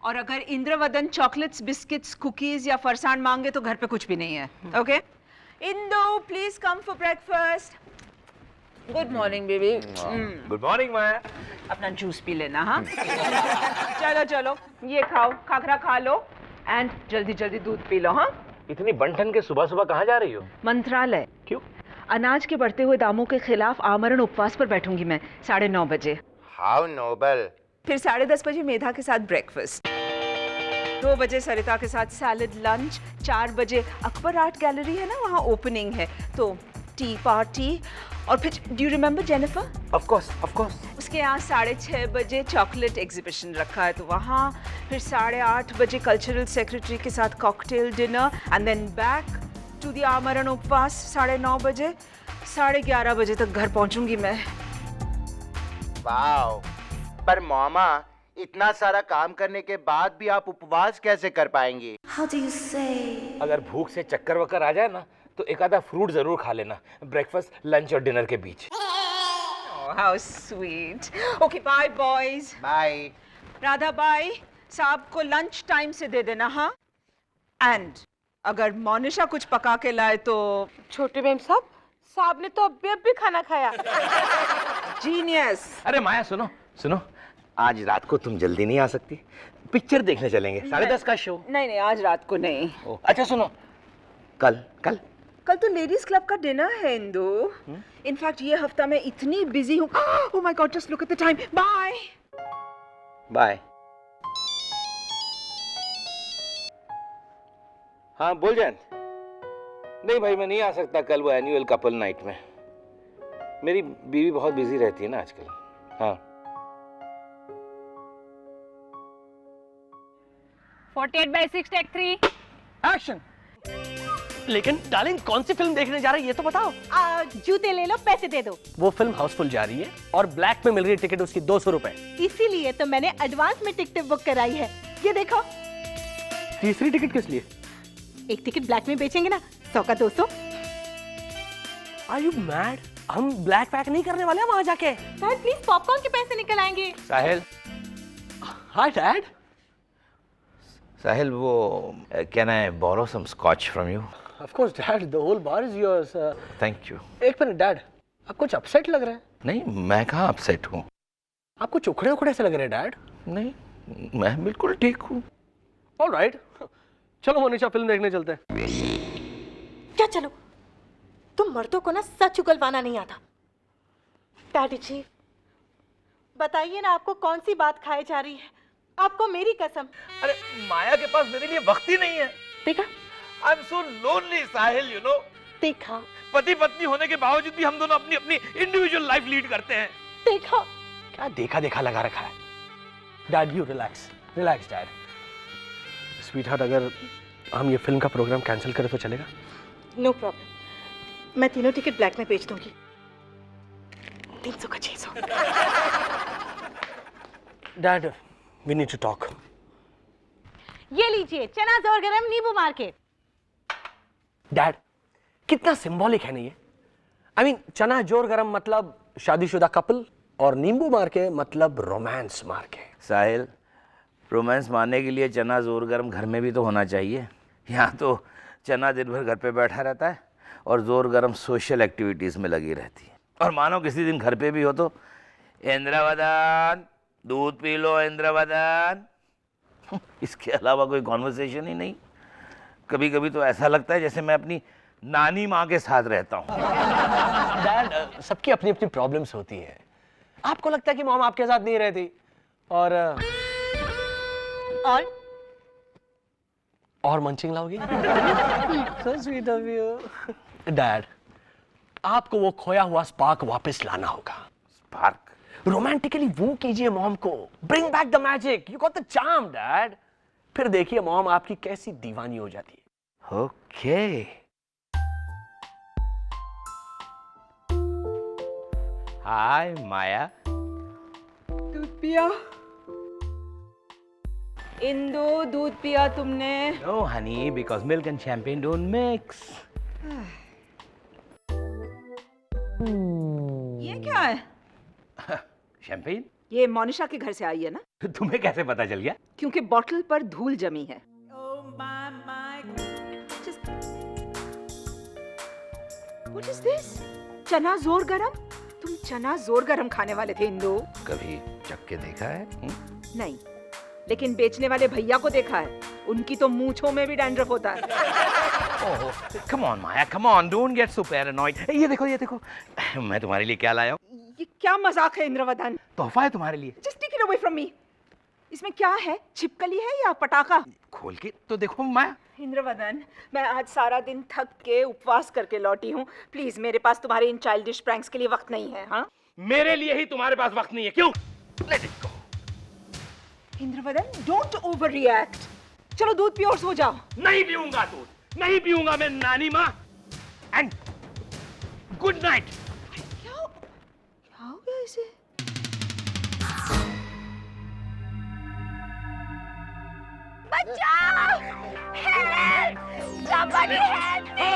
और अगर Indravadan chocolates, biscuits, cookies या फरसान मांगे तो घर पे कुछ भी नहीं है। Okay? Indu, please come for breakfast. Good morning baby. Good morning Maya. अपना जूस पी लेना। हाँ चलो चलो, ये खाओ, खाखरा खा लो एंड जल्दी जल्दी दूध पी लो। हाँ, इतनी बन-ठन के सुबह सुबह कहाँ जा रही हो? मंत्रालय। क्यों? अनाज के बढ़ते हुए दामों के खिलाफ आमरण उपवास पर बैठूंगी मैं 9:30 बजे। How noble. फिर 10:30 बजे मेधा के साथ ब्रेकफास्ट, 2 बजे सरिता के साथ सैलड लंच, 4 बजे अकबर आर्ट गैलरी है ना, वहाँ ओपनिंग है तो टी पार्टी, और फिर do you remember Jennifer? Of course, of course. उसके यहाँ 6:30 बजे चॉकलेट एग्जीबिशन रखा है तो वहाँ, फिर 8:30 बजे कल्चरल सेक्रेटरी के साथ cocktail dinner and then back to the आमरण उपवास 9:30 बजे। 11:30 बजे तक घर पहुँचूंगी मैं। वाओ, पर मामा इतना सारा काम करने के बाद भी आप उपवास कैसे कर पाएंगी? How do you say? अगर भूख से चक्कर वक्कर आ जाए ना तो एक आधा फ्रूट जरूर खा लेना, ब्रेकफास्ट, लंच और डिनर के बीच। Oh, how sweet. Okay, bye boys. Bye. Radha bai, साहब को लंच टाइम से दे देना। हाँ, एंड अगर मोनिशा कुछ पका के लाए तो। छोटे मेम साहब ने तो अभी खाना खाया। जीनियस। अरे माया सुनो सुनो, आज रात को तुम जल्दी नहीं आ सकती? पिक्चर देखने चलेंगे, 10:30 का शो। नहीं, आज रात को नहीं। अच्छा सुनो, कल कल कल तो लेडीज क्लब का डिनर है इंदु। इनफैक्ट ये हफ्ता मैं इतनी बिजी हूँ। Oh my god, just look at the time. Bye bye. हाँ बोल जैन। नहीं भाई, मैं नहीं आ सकता कल वो एनुअल कपल नाइट में। मेरी बीवी बहुत बिजी रहती है ना आजकल। हाँ 48/6 टेक 3 एक्शन। लेकिन डार्लिंग, कौन सी फिल्म देखने जा रही है ये तो बताओ। जूते ले लो, पैसे दे दो। वो फिल्म हाउसफुल जा रही है और ब्लैक में मिल रही है टिकट उसकी 200 रुपए। इसीलिए तो मैंने एडवांस में टिकट बुक कराई है। ये देखो। तीसरी टिकट किस लिए? एक टिकट ब्लैक में बेचेंगे ना, 100 का 200। Are you mad? हम ब्लैक पैक नहीं करने वाले हैं वहां जाके। डैड प्लीज पॉपकॉर्न के पैसे निकल आएंगे। साहिल। हाय डैड। साहिल, वो can I borrow some scotch from you? Of course dad, the whole bar is yours. Thank you. एक मिनट डैड, आप कुछ अपसेट लग रहे हैं। नहीं, मैं कहाँ अपसेट हूँ। आपको चुखड़े उखड़े से लग रहे हैं डैड। नहीं, मैं बिल्कुल ठीक हूँ। ऑलराइट, चलो मोनिशा फिल्म देखने चलते हैं। क्या चलो? तुम मर्दों को ना सच उगलवाना नहीं आता। डैडी जी बताइए ना, आपको कौन सी बात खाई जा रही है? आपको मेरी कसम। अरे माया के पास मेरे लिए वक्त ही नहीं है। देखा? I am so lonely Sahil, you know. देखा? पति पत्नी होने के बावजूद भी हम दोनों अपनी अपनी इंडिविजुअल लाइफ लीड करते हैं। देखा? क्या देखा देखा लगा रखा है। Dad you relax, relax dad. Sweetheart, अगर हम ये फिल्म का प्रोग्राम कैंसिल करें तो चलेगा? नो प्रॉब्लम, मैं तीनों टिकट ब्लैक में बेच दूंगी। 300 का 600। Dad we need to talk. ये लीजिए, चना जोर गरम नींबू मार के। डैड कितना सिंबॉलिक है ना ये। आई मीन चना जोर गरम मतलब शादीशुदा कपल और नींबू मार के मतलब रोमांस मार के। साहिल, रोमांस मारने के लिए चना जोर गर्म घर में भी तो होना चाहिए। यहाँ तो चना दिन भर घर पे बैठा रहता है और जोर गर्म सोशल एक्टिविटीज में लगी रहती है। और मानो किसी दिन घर पे भी हो तो इंद्रवदन दूध पी लो इंद्रवदन। इसके अलावा कोई कॉन्वर्सेशन ही नहीं। कभी कभी तो ऐसा लगता है जैसे मैं अपनी नानी माँ के साथ रहता हूँ। डैड सबकी अपनी अपनी प्रॉब्लम्स होती है। आपको लगता है कि मॉम आपके साथ नहीं रहती और मंचिंग लाओगी? So sweet of you. Dad आपको वो खोया हुआ स्पार्क वापस लाना होगा। स्पार्क? रोमांटिकली वो कीजिए मॉम को। Bring back the magic, you got the charm dad. फिर देखिए मॉम आपकी कैसी दीवानी हो जाती है। ओके। हाय माया। दूध पिया? इंदु, दूध पिया तुमने? No honey, because milk and champagne don't mix. ये क्या है? शैंपेन? ये मोनिशा के घर से आई है ना? तुम्हें कैसे पता चल गया? क्योंकि बॉटल पर धूल जमी है। What is this? चना जोर गरम? तुम चना जोर गरम खाने वाले थे इंदु? कभी चख के देखा है? नहीं, लेकिन बेचने वाले भैया को देखा है। उनकी तो मूंछों में भी डैंड्रफ होता है। Come on Maya, come on, don't get so paranoid. ये देखो, मैं तुम्हारे लिए क्या लाया हूँ? ये क्या मजाक है इंद्रवदन? तोहफा है तुम्हारे लिए। Just take it away from me. इसमें क्या है? छिपकली है या पटाखा? खोल के तो देखो माया। इंद्रवदन, मैं आज सारा दिन थक के उपवास करके लौटी हूँ। प्लीज मेरे पास तुम्हारे इन चाइल्डिश प्रैंक्स के लिए वक्त नहीं है। हाँ, मेरे लिए ही तुम्हारे पास वक्त नहीं है, क्यों? Let it go. Indravadan, don't over react. चलो दूध पियो और सो जाओ। नहीं पीऊंगा दूध, नहीं पीऊंगा मैं नानी माँ। And good night. क्या हो गया इसे? बचाओ! Help! Somebody help me!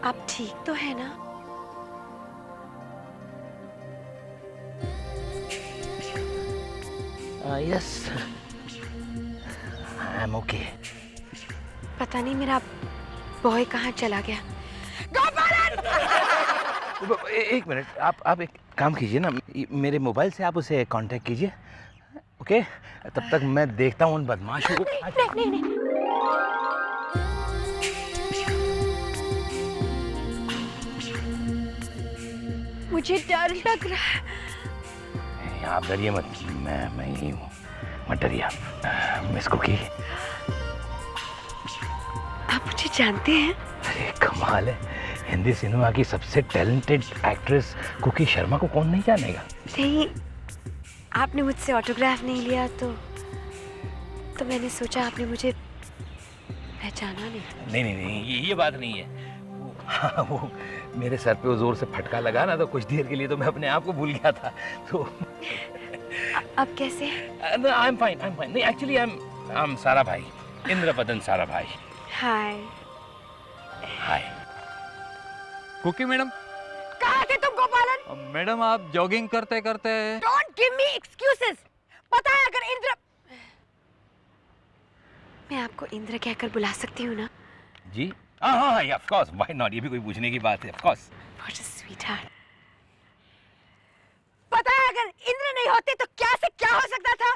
आप ठीक तो है ना? Yes, I'm okay. पता नहीं मेरा बॉय कहाँ चला गया। एक मिनट, आप एक काम कीजिए ना, मेरे मोबाइल से आप उसे कांटेक्ट कीजिए, ओके? तब तक मैं देखता हूँ उन बदमाशों को। नहीं। मुझे डर लग रहा है। आप डरिए मत, मैं ही हूँ, मत डरिए आप। मिस कुकी, आप मुझे जानते हैं? अरे कमाल है, हिंदी सिनेमा की सबसे टैलेंटेड एक्ट्रेस कुकी शर्मा को कौन नहीं जानेगा? नहीं, आपने मुझसे ऑटोग्राफ नहीं लिया तो मैंने सोचा आपने मुझे पहचाना नहीं। नहीं, ये बात नहीं है। हाँ, वो मेरे सर पे वो जोर से फटका लगा ना, तो कुछ देर के लिए तो मैं अपने आप को भूल गया था। तो अब कैसे? I am fine. नहीं, actually I am Sarabhai, Indravadan Sarabhai. Hi. Cookie madam. कहाँ थे तुम गोपालन? मैडम आप जॉगिंग करते करते। Don't give me excuses. पता है अगर इंद्र, मैं आपको इंद्र कहकर बुला सकती हूँ ना? जी हाँ, ऑफ कोर्स, व्हाई नॉट, ये भी कोई पूछने की बात है, of course. What a sweetheart. पता है अगर इंद्र नहीं होते तो क्या से क्या हो सकता था।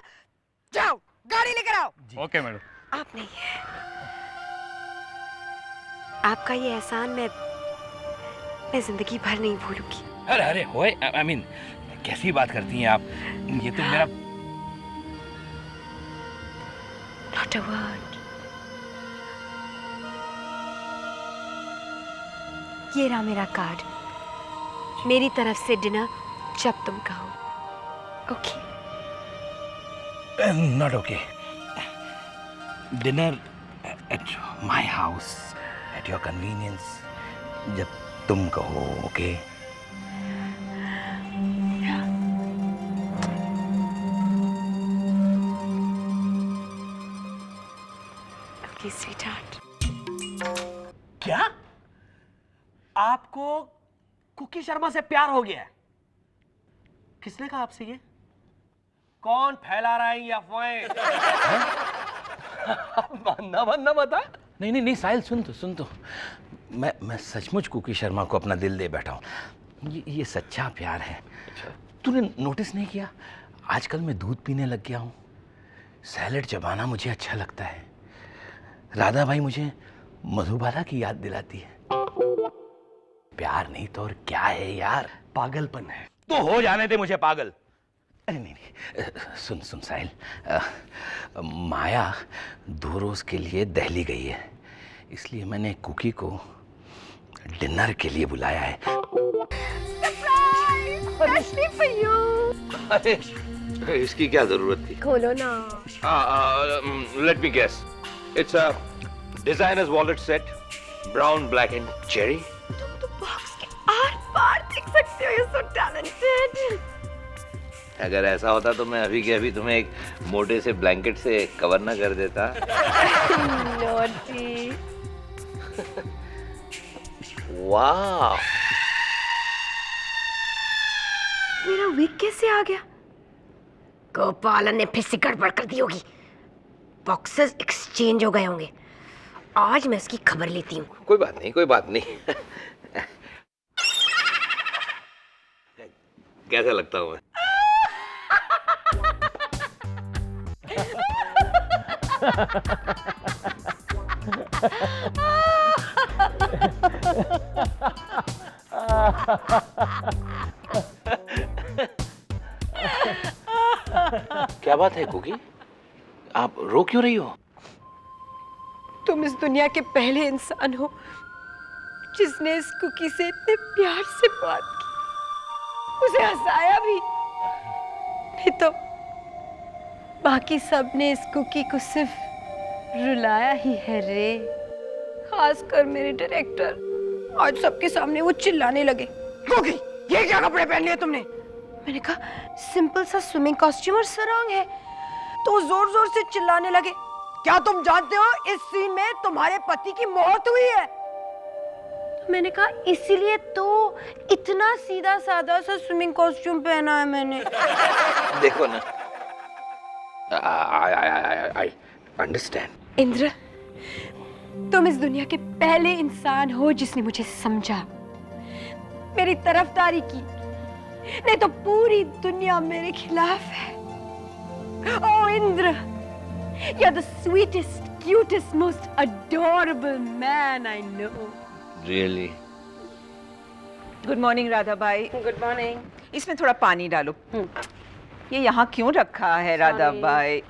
जाओ गाड़ी लेकर आओ। Okay madam. आप नहीं, आपका ये एहसान मैं जिंदगी भर नहीं भूलूंगी। अरे होए, आई मीन कैसी बात करती हैं आप? ये तो मेरा नॉट अ वर्ड। ये रहा मेरा कार्ड, मेरी तरफ से डिनर जब तुम कहो। Okay? Not okay. Dinner at my house at your convenience, जब तुम कहो, ओके? Okay sweetheart. क्या आपको कुकी शर्मा से प्यार हो गया है? किसने कहा आपसे ये? कौन फैला रहा है ये अफवाहें? बनना बता। नहीं साहिल, सुन तो मैं सचमुच कुकी शर्मा को अपना दिल दे बैठा हूँ। ये सच्चा प्यार है। तूने नोटिस नहीं किया, आजकल मैं दूध पीने लग गया हूँ, सैलेड चबाना मुझे अच्छा लगता है, राधा भाई मुझे मधुबाला की याद दिलाती है। प्यार नहीं तो और क्या है यार? पागलपन है। तो हो जाने दे मुझे पागल। अरे नहीं, सुन साहिल, माया 2 रोज के लिए दिल्ली गई है, इसलिए मैंने कुकी को डिनर के लिए बुलाया है। अरे इसकी क्या जरूरत थी? खोलो ना। Let me guess, it's a designer's wallet set, brown, black and cherry. तुम तो बॉक्स के आर पार देख सकते हो। You're so talented. अगर ऐसा होता तो मैं अभी के अभी तुम्हें एक मोटे से ब्लैंकेट से कवर ना कर देता। नॉटी। वाह, मेरा विग कैसे आ गया? गोपालन ने फिर से गड़बड़ कर दी होगी। बॉक्सेस एक्सचेंज हो गए होंगे। आज मैं इसकी खबर लेती हूँ। कोई बात नहीं, कोई बात नहीं। कैसा लगता हूँ मैं? क्या बात है कुकी? आप रो क्यों रही हो? तुम इस दुनिया के पहले इंसान हो जिसने इस कुकी से इतने प्यार से बात की, उसे हंसाया भी। नहीं तो बाकी सब ने इस कुकी को सिर्फ रुलाया ही है रे। खासकर मेरे डायरेक्टर। आज सबके सामने वो चिल्लाने लगे, कुकी ये क्या कपड़े पहन लिए तुमने? मैंने कहा सिंपल सा स्विमिंग कॉस्ट्यूम और सरंग है। तो जोर जोर से चिल्लाने लगे, क्या तुम जानते हो इस सीन में तुम्हारे पति की मौत हुई है? मैंने कहा इसीलिए तो इतना सीधा साधा सा स्विमिंग कॉस्ट्यूम पहना है मैंने। देखो ना, आई अंडरस्टैंड। इंद्र, तुम इस दुनिया के पहले इंसान हो जिसने मुझे समझा, मेरी तरफदारी की। नहीं तो पूरी दुनिया मेरे खिलाफ है। ओ Indra, you're the sweetest, cutest, most adorable man I know. Really? Good morning Radha by. Good morning. इसमें थोड़ा पानी डालो। ये यहाँ क्यों रखा है राधा बाई?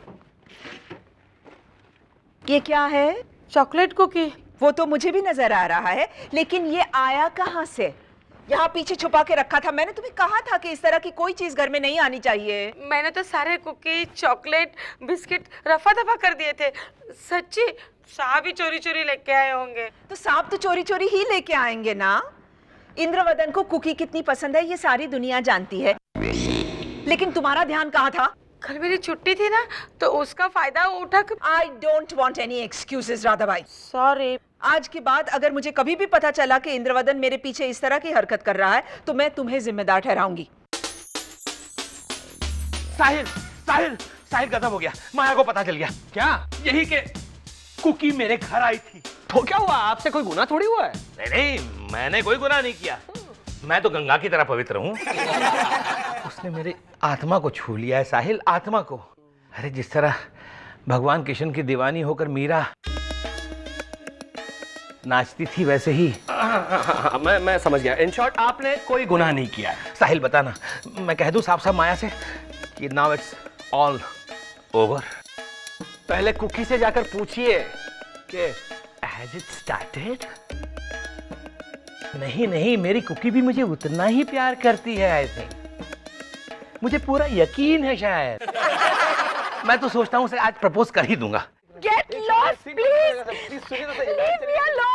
ये क्या है? Chocolate cookie. वो तो मुझे भी नजर आ रहा है, लेकिन ये आया कहाँ से? यहाँ पीछे छुपा के रखा था। मैंने तुम्हें कहा था कि इस तरह की कोई चीज घर में नहीं आनी चाहिए। मैंने तो सारे कुकी, चॉकलेट, बिस्किट रफा दफा कर दिए थे। सच्ची साहब ही चोरी चोरी लेके आए होंगे। तो सांप तो चोरी चोरी ही लेके आएंगे ना। इंद्रवदन को कुकी कितनी पसंद है ये सारी दुनिया जानती है, लेकिन तुम्हारा ध्यान कहाँ था? कल मेरी छुट्टी थी ना, तो उसका फायदा उठा। I don't want any excuses Radha by. Sorry. आज के बाद अगर मुझे कभी भी पता चला कि इंद्रवदन मेरे पीछे इस तरह की हरकत कर रहा है तो मैं तुम्हें जिम्मेदार ठहराऊंगी। साहिल, साहिल, साहिल खत्म हो गया। माया को पता चल गया। क्या? यही के कुकी मेरे घर आई थी। तो क्या हुआ? आपसे कोई गुनाह थोड़ी हुआ है। नहीं नहीं, मैंने कोई गुनाह नहीं किया। मैं तो गंगा की तरह पवित्र हूँ। उसने मेरे आत्मा को छू लिया है साहिल, आत्मा को। अरे जिस तरह भगवान कृष्ण की दीवानी होकर मीरा नाचती थी वैसे ही। मैं समझ गया। इन शॉर्ट आपने कोई गुनाह नहीं किया है। साहिल बता ना, मैं कह दूं साफ साफ माया से कि नाउ इट्स ऑल ओवर। पहले कुकी से जाकर पूछिए कि हैज इट स्टार्टेड। नहीं नहीं, मेरी कुकी भी मुझे उतना ही प्यार करती है। आई थिंक, मुझे पूरा यकीन है शायद। मैं तो सोचता हूँ उसे आज प्रपोज कर ही दूंगा। Get lost, please. Leave me alone.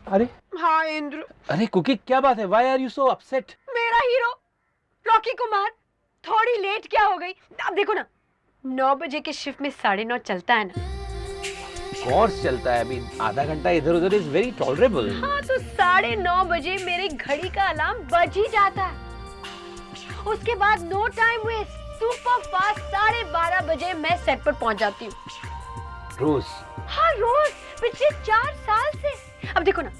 अरे हाँ इंद्र, अरे कुकी, क्या बात है? Why are you so upset? मेरा हीरो रॉकी कुमार थोड़ी लेट क्या हो गई? अब देखो ना, 9 बजे के शिफ्ट में 9:30 चलता है ना। कोर्स चलता है अभी, आधा घंटा इधर उधर इज वेरी टॉलरेबल। हाँ तो 9:30 बजे मेरी घड़ी का अलार्म बज ही जाता है। उसके बाद no time waste, super fast 12:30 बजे मैं सेट पर पहुंच जाती हूँ। रोज? हाँ रोज, पिछले 4 साल से। अब देखो ना,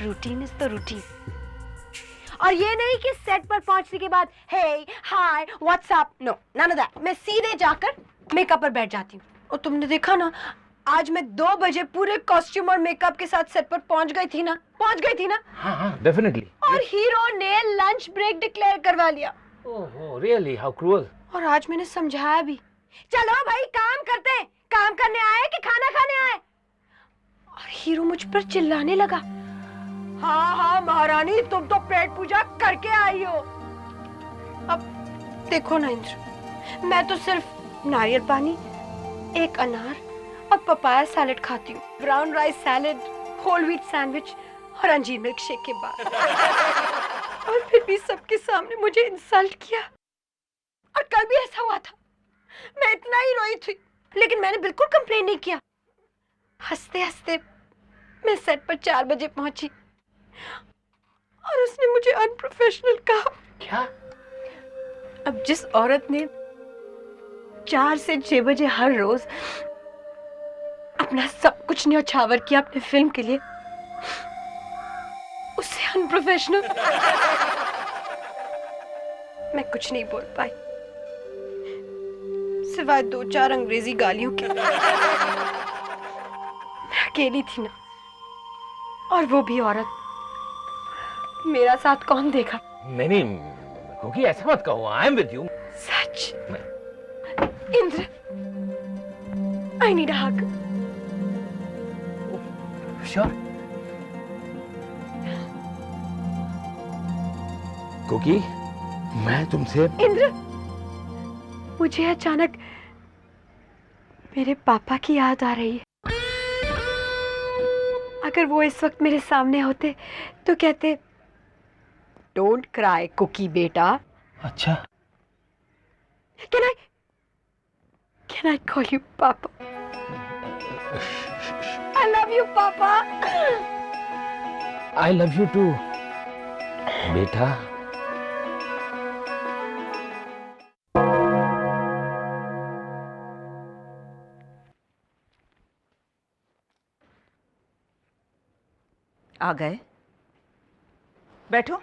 रूटीन इज द रूटीन। और ये नहीं कि सेट पर पहुंचने के बाद hey hi WhatsApp, no none of that. मैं सीधे जाकर मेकअप पर बैठ जाती हूँ। और तुमने देखा ना, आज मैं 2 बजे पूरे कॉस्ट्यूम और मेकअप के साथ सेट पर पहुंच गई थी ना। हाँ हाँ डेफिनेटली। और हीरो ने लंच ब्रेक डिक्लेयर करवा लिया। Oh really, how cruel. और आज मैंने समझाया भी, चलो भाई काम करते हैं। काम करने आए कि खाना खाने आए? और हीरो मुझ पर चिल्लाने लगा, हाँ महारानी, तुम तो पेट पूजा करके आई हो। अब देखो ना इंद्र, मैं तो सिर्फ नारियल पानी, 1 अनार और पपाया सैलेड खाती हूँ। Brown rice salad, whole wheat sandwich और अंजीर मिल्क शेक के बाद। और फिर भी सबके सामने मुझे इंसल्ट किया। और कल भी ऐसा हुआ था, मैं इतना ही रोई थी, लेकिन मैंने बिल्कुल कंप्लेन नहीं किया। हंसते हंसते मैं सेट पर 4 बजे पहुंची और उसने मुझे अनप्रोफेशनल कहा। क्या? अब जिस औरत ने 4 से 6 बजे हर रोज अपना सब कुछ न्यौछावर किया अपने फिल्म के लिए, उसे अनप्रोफेशनल। मैं कुछ नहीं बोल पाई सिवाय 2-4 अंग्रेजी गालियों के। मैं अकेली थी ना, और वो भी औरत। मेरा साथ कौन देगा? नहीं, कुकी ऐसा मत कहो। I am with you. सच Indra, I need a hug. Sure. Cookie, मैं तुमसे। इंद्र, मुझे अचानक मेरे पापा की याद आ रही है। अगर वो इस वक्त मेरे सामने होते तो कहते, डोंट क्राई कुकी बेटा। अच्छा। Can I call you Papa? I love you, Papa. I love you too, बेटा। आ गए? बैठो,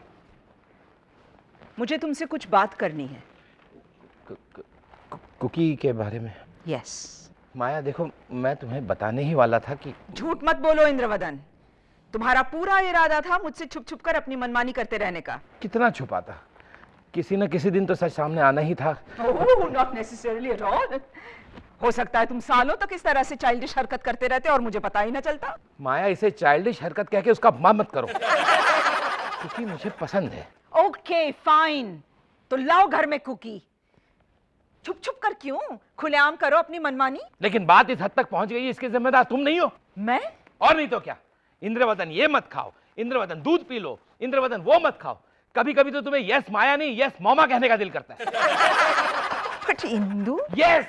मुझे तुमसे कुछ बात करनी है। कुकी के बारे में? यस। माया देखो, मैं तुम्हें बताने ही वाला था कि। झूठ मत बोलो इंद्रवदन, तुम्हारा पूरा इरादा था मुझसे छुप छुप कर अपनी मनमानी करते रहने का। कितना छुपाता, किसी न किसी दिन तो सच सामने आना ही था। Not necessarily at all. हो सकता है तुम सालों तक इस तरह से चाइल्डिश हरकत करते रहते और मुझे पता ही ना चलता। माया, इसे चाइल्डिश हरकत कह के उसका अपमान मत करो। कुकी मुझे पसंद है। ओके फाइन, तो लाओ घर में कुकी। छुप छुप कर क्यों, खुलेआम करो अपनी मनमानी। लेकिन बात इस हद तक पहुंच गई, इसके जिम्मेदार तुम नहीं हो। मैं? और नहीं तो क्या। इंद्रवदन ये मत खाओ, इंद्रवदन दूध पी लो, इंद्रवदन वो मत खाओ। कभी कभी तो तुम्हें यस माया नहीं यस मौमा कहने का दिल करता है। बट इंदु। यस,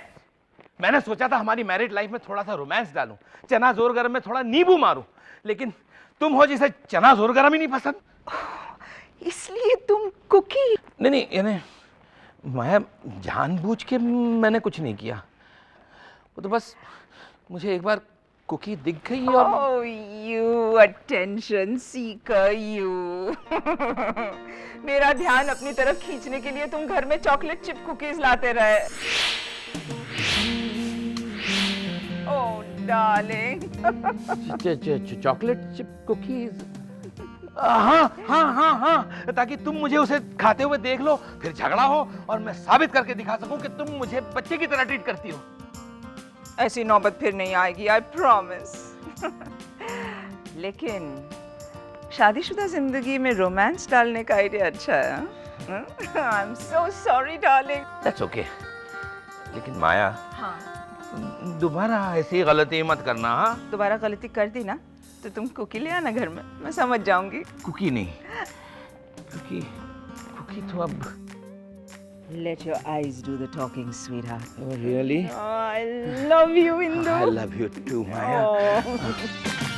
मैंने सोचा था हमारी मैरिड लाइफ में थोड़ा सा रोमांस डालूं, चना जोर गरम में थोड़ा नींबू मारूं, लेकिन तुम हो जिसे चना जोर गरम ही नहीं पसंद। इसलिए तुम कुकी। नहीं, यानी माया, जानबूझ के मैंने कुछ नहीं किया। वो तो बस मुझे एक बार कुकी दिख गई और Oh, you attention seeker, you. मेरा ध्यान अपनी तरफ खींचने के लिए तुम घर में चॉकलेट चिप कुकीज लाते रहे। Oh, darling. Chocolate chip cookies. हाँ, ताकि तुम मुझे उसे खाते हुए देख लो, फिर झगड़ा हो और मैं साबित करके दिखा सकूं कि तुम मुझे बच्चे की तरह ट्रीट करती हो। ऐसी नौबत फिर नहीं आएगी, I promise. लेकिन शादीशुदा जिंदगी में रोमांस डालने का आइडिया अच्छा है। I'm so sorry, darling. That's okay. लेकिन माया, हाँ, दोबारा ऐसी गलती मत करना। हाँ, दोबारा गलती कर दी ना तो तुम कुकी ले आना घर में, मैं समझ जाऊंगी। कुकी नहीं, कुकी तो अब। Let your eyes do the talking, sweetheart. Oh, really? Oh, I love you, Indu. I love you too, Maya. Oh.